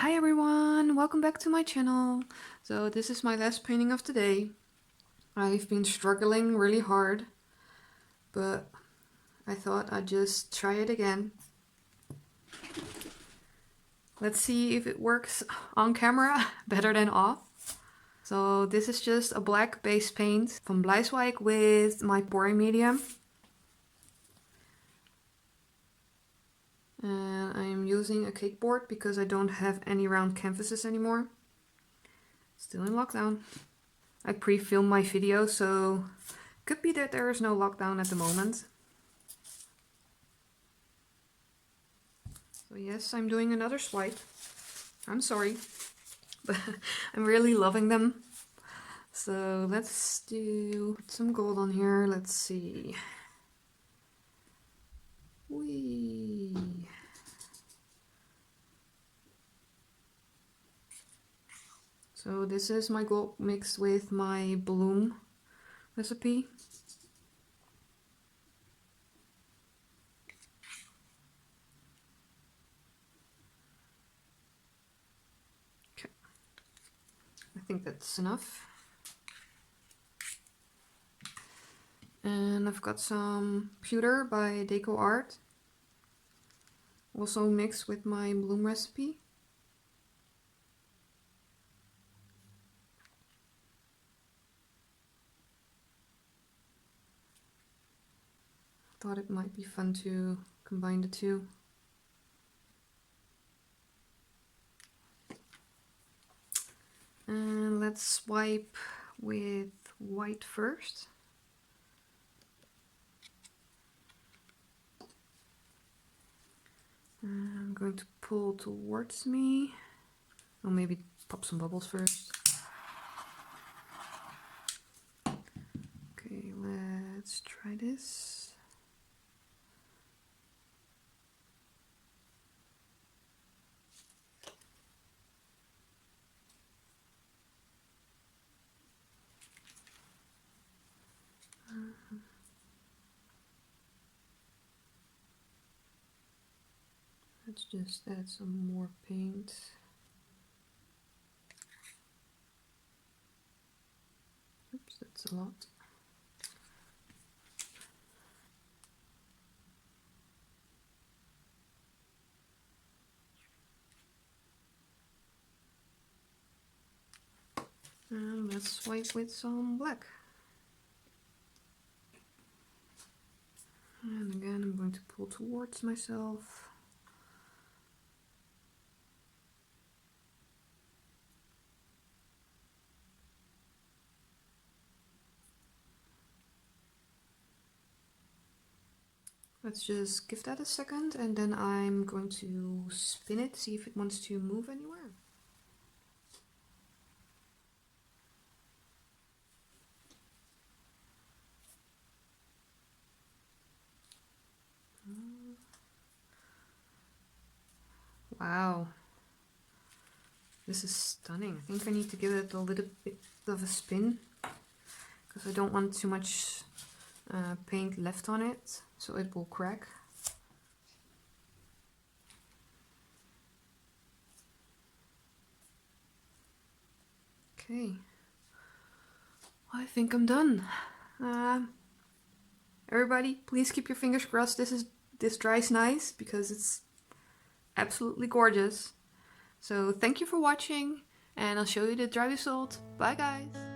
Hi everyone, welcome back to my channel. So this is my last painting of the day. I've been struggling really hard, but I thought I'd just try it again. Let's see if it works on camera better than off. So this is just a black base paint from Bleiswijck with my pouring medium. And I'm using a cake board because I don't have any round canvases anymore. Still in lockdown. I pre-filmed my video, so could be that there is no lockdown at the moment. So yes, I'm doing another swipe. I'm sorry, but I'm really loving them. So let's put some gold on here. Let's see. Whee! So this is my gold mixed with my bloom recipe. Okay, I think that's enough. And I've got some Pewter by DecoArt, also mixed with my bloom recipe. Thought it might be fun to combine the two. And let's swipe with white first. I'm going to pull towards me. Or maybe pop some bubbles first. Okay, let's try this. Let's just add some more paint. Oops, that's a lot. And let's swipe with some black. And again, I'm going to pull towards myself. Let's just give that a second, and then I'm going to spin it, see if it wants to move anywhere. Wow, this is stunning. I think I need to give it a little bit of a spin because I don't want too much paint left on it, so it will crack. Okay, I think I'm done. Everybody, please keep your fingers crossed this dries nice, because it's absolutely gorgeous. So thank you for watching, and I'll show you the dry result. Bye guys!